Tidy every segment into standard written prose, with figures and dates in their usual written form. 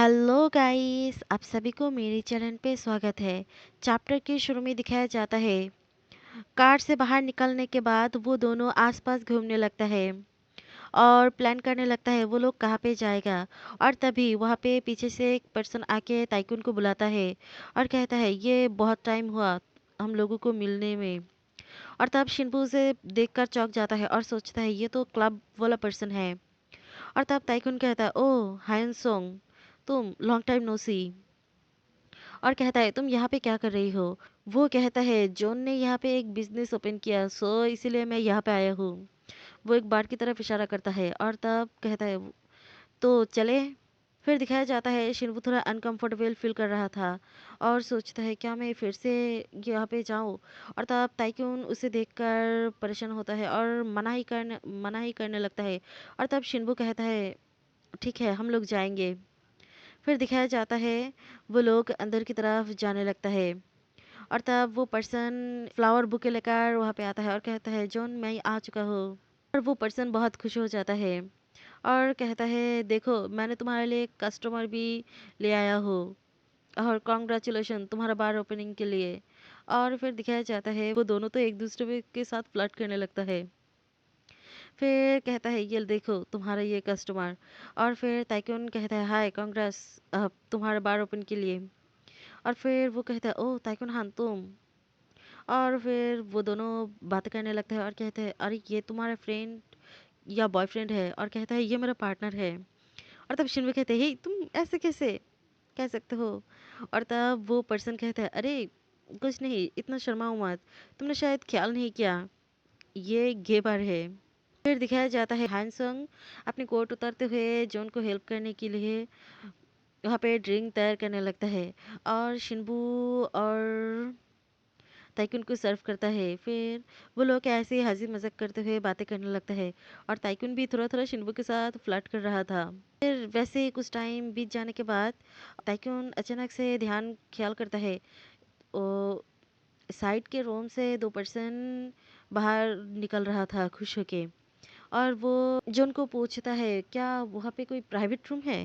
Hello guys, आप सभी को मेरे चैनल पे स्वागत है। चैप्टर के शुरू में दिखाया जाता है कार से बाहर निकलने के बाद वो दोनों आसपास घूमने लगता है और प्लान करने लगता है वो लोग कहाँ पे जाएगा। और तभी वहाँ पे पीछे से एक पर्सन आके टाइकून को बुलाता है और कहता है ये बहुत टाइम हुआ हम लोगों को मिलने में। और तब शिनबू उसे देखकर चौंक जाता है और सोचता है ये तो क्लब वाला पर्सन है। और तब टाइकून कहता है ओह हायन सोंग, तुम लॉन्ग टाइम नो सी। और कहता है तुम यहाँ पे क्या कर रही हो। वो कहता है जॉन ने यहाँ पे एक बिजनेस ओपन किया सो इसीलिए मैं यहाँ पे आया हूँ। वो एक बार की तरफ इशारा करता है और तब कहता है तो चले। फिर दिखाया जाता है शिनबू थोड़ा अनकंफर्टेबल फील कर रहा था और सोचता है क्या मैं फिर से यहाँ पे जाऊँ। और तब ताइक्यून उसे देखकर परेशान होता है और मना ही करने लगता है। और तब शिनबू कहता है ठीक है हम लोग जाएंगे। फिर दिखाया जाता है वो लोग अंदर की तरफ जाने लगता है और तब वो पर्सन फ्लावर बुके लेकर वहाँ पे आता है और कहता है जॉन मैं आ चुका हूँ। और वो पर्सन बहुत खुश हो जाता है और कहता है देखो मैंने तुम्हारे लिए कस्टमर भी ले आया हूँ और कॉन्ग्रेचुलेशन तुम्हारा बार ओपनिंग के लिए। और फिर दिखाया जाता है वो दोनों तो एक दूसरे के साथ फ्लर्ट करने लगता है। फिर कहता है ये देखो तुम्हारा ये कस्टमर। और फिर ताइक्यून कहता है हाय कांग्रेस तुम्हारा बार ओपन के लिए। और फिर वो कहता है ओह ताइक्यून हान तुम। और फिर वो दोनों बातें करने लगते हैं और कहते हैं अरे ये तुम्हारा फ्रेंड या बॉयफ्रेंड है। और कहता है ये मेरा पार्टनर है। और तब शिनवे कहते हैं हे तुम ऐसे कैसे कह सकते हो। और तब वो पर्सन कहता है अरे कुछ नहीं इतना शर्माओ मत, तुमने शायद ख्याल नहीं किया ये गे बार है। फिर दिखाया जाता है हानसंग अपनी कोट उतारते हुए जॉन को हेल्प करने के लिए वहाँ पे ड्रिंक तैयार करने लगता है और शिनबू और ताइकुन को सर्व करता है। फिर वो लोग ऐसे ही हंसी मजाक करते हुए बातें करने लगता है और ताइकुन भी थोड़ा थोड़ा शिनबू के साथ फ्लर्ट कर रहा था। फिर वैसे ही कुछ टाइम बीत जाने के बाद ताइकुन अचानक से ध्यान ख्याल करता है ओ साइड के रूम से दो पर्सन बाहर निकल रहा था खुश होके। और वो जो उनको पूछता है क्या वहाँ पे कोई प्राइवेट रूम है।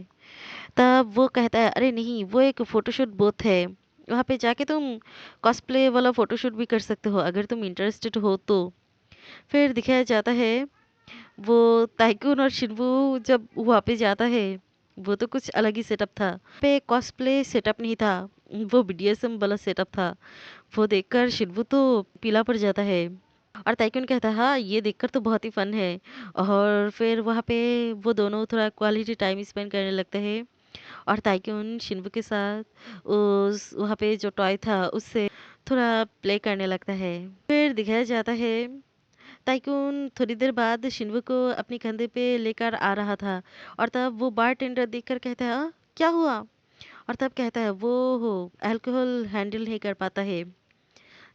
तब वो कहता है अरे नहीं वो एक फोटोशूट बूथ है, वहाँ पे जाके तुम कॉस्प्ले वाला फोटोशूट भी कर सकते हो अगर तुम इंटरेस्टेड हो तो। फिर दिखाया जाता है वो ताइकून और शिनबू जब वहाँ पे जाता है वो तो कुछ अलग ही सेटअप था पे कॉस्प्ले सेटअप नहीं था, वो बीडीएसएम वाला सेटअप था। वो देखकर शिनबू तो पीला पड़ जाता है और ताइकुन कहता है हाँ ये देखकर तो बहुत ही फन है। और फिर वहाँ पे वो दोनों थोड़ा क्वालिटी टाइम स्पेंड करने लगते हैं और ताइकुन शिनबू के साथ उस वहाँ पे जो टॉय था उससे थोड़ा प्ले करने लगता है। फिर दिखाया जाता है ताइकुन थोड़ी देर बाद शिनबू को अपने कंधे पे लेकर आ रहा था और तब वो बार टेंडर देखकर कहता है क्या हुआ। और तब कहता है वो हो अल्कोहल हैंडल नहीं कर पाता है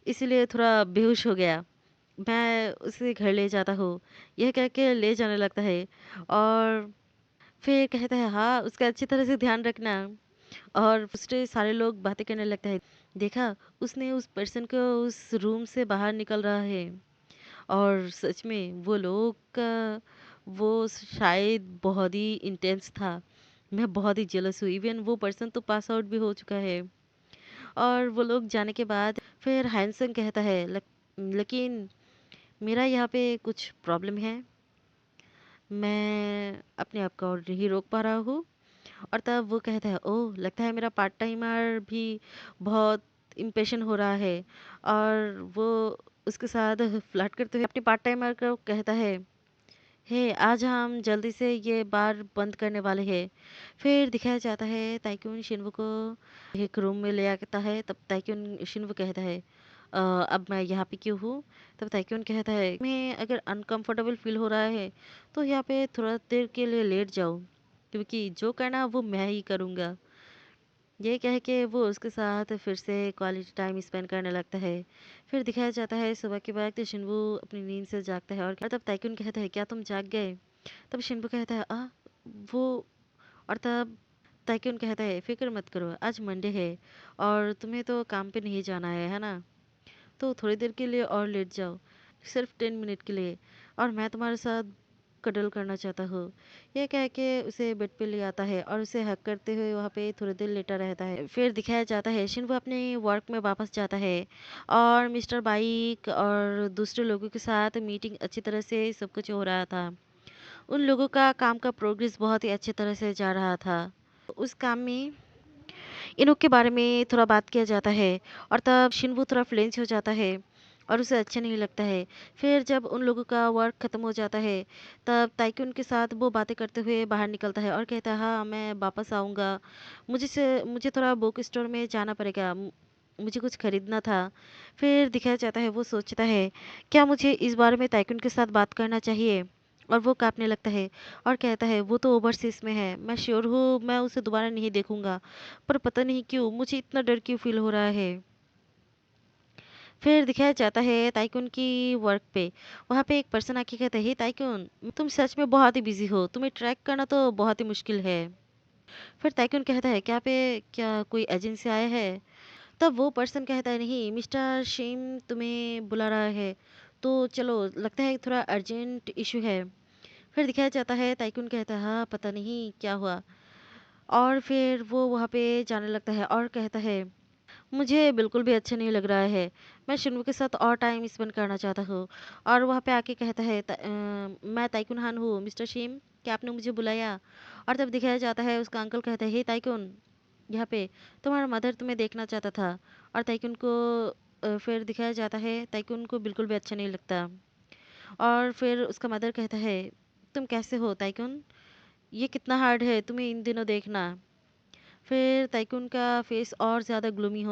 इसीलिए थोड़ा बेहोश हो गया, मैं उसे घर ले जाता हूँ। यह कह के ले जाने लगता है और फिर कहता है हाँ उसका अच्छी तरह से ध्यान रखना। और दूसरे सारे लोग बातें करने लगता है देखा उसने उस पर्सन को उस रूम से बाहर निकल रहा है। और सच में वो लोग का वो शायद बहुत ही इंटेंस था, मैं बहुत ही जेलस हूँ। इवन वो पर्सन तो पास आउट भी हो चुका है। और वो लोग जाने के बाद फिर हैंसन कहता है लेकिन मेरा यहाँ पे कुछ प्रॉब्लम है, मैं अपने आप को और नहीं रोक पा रहा हूँ। और तब वो कहता है ओह लगता है मेरा पार्ट टाइमर भी बहुत इम्पेशन हो रहा है। और वो उसके साथ फ्लर्ट करते हुए अपने पार्ट टाइमर को कहता है हे आज हम जल्दी से ये बार बंद करने वाले हैं। फिर दिखाया जाता है ताइक्यून शिनवू को एक रूम में ले आता है। तब ताइक्यून शिनवू कहता है अब मैं यहाँ पे क्यों हूँ। तब ताइक्यून कहता है मैं अगर अनकंफर्टेबल फील हो रहा है तो यहाँ पे थोड़ा देर के लिए लेट जाओ क्योंकि जो करना वो मैं ही करूँगा। ये कह के वो उसके साथ फिर से क्वालिटी टाइम स्पेंड करने लगता है। फिर दिखाया जाता है सुबह के वक्त शिनबू अपनी नींद से जागता है और तब ताइकुन कहता है क्या तुम जाग गए। तब शिनबू कहता है वो। और तब ताइकुन कहता है फिक्र मत करो आज मंडे है और तुम्हें तो काम पे नहीं जाना है ना, तो थोड़ी देर के लिए और लेट जाओ, सिर्फ 10 मिनट के लिए और मैं तुम्हारे साथ कडल करना चाहता हूँ। यह कह के उसे बेड पे ले आता है और उसे हग करते हुए वहाँ पे थोड़ी देर लेटा रहता है। फिर दिखाया जाता है शिन्वो अपने वर्क में वापस जाता है और मिस्टर बाइक और दूसरे लोगों के साथ मीटिंग अच्छी तरह से सब कुछ हो रहा था। उन लोगों का काम का प्रोग्रेस बहुत ही अच्छी तरह से जा रहा था। उस काम में इनोक के बारे में थोड़ा बात किया जाता है और तब शिन्वो थोड़ा फ्लेंच हो जाता है और उसे अच्छा नहीं लगता है। फिर जब उन लोगों का वर्क खत्म हो जाता है तब ताइकुन के साथ वो बातें करते हुए बाहर निकलता है और कहता है हाँ मैं वापस आऊँगा। मुझे थोड़ा बुक स्टोर में जाना पड़ेगा। मुझे कुछ खरीदना था। फिर दिखाया जाता है वो सोचता है क्या मुझे इस बारे में ताइकुन के साथ बात करना चाहिए, और वो काँपने लगता है और कहता है वो तो ओवरसीज़ में है, मैं श्योर हूँ मैं उसे दोबारा नहीं देखूँगा, पर पता नहीं क्यों मुझे इतना डर क्यों फ़ील हो रहा है। फिर दिखाया जाता है ताइकुन की वर्क पे। वहाँ पे एक पर्सन आके कहता है, हे ताइकुन, तुम सच में बहुत ही बिज़ी हो, तुम्हें ट्रैक करना तो बहुत ही मुश्किल है। फिर ताइकुन कहता है क्या कोई एजेंसी आया है? तब वो पर्सन कहता है नहीं, मिस्टर शिम तुम्हें बुला रहा है, तो चलो, लगता है थोड़ा अर्जेंट इशू है। फिर दिखाया जाता है ताइकुन कहता है हाँ पता नहीं क्या हुआ, और फिर वो वहाँ पे जाने लगता है और कहता है मुझे बिल्कुल भी अच्छा नहीं लग रहा है, मैं शिन्वू के साथ और टाइम स्पेंड करना चाहता हूँ। और वहाँ पे आके कहता है मैं ताइकुन हान हूँ मिस्टर शिम, क्या आपने मुझे बुलाया? और तब दिखाया जाता है उसका अंकल कहता है हे ताइकुन, यहाँ पे तुम्हारा मदर तुम्हें देखना चाहता था। और ताइकुन को फिर दिखाया जाता है ताइकुन को बिल्कुल भी अच्छा नहीं लगता। और फिर उसका मदर कहता है तुम कैसे हो ताइकुन, ये कितना हार्ड है तुम्हें इन दिनों देखना। फिर ताइकुन का फेस और ज़्यादा ग्लूमी हो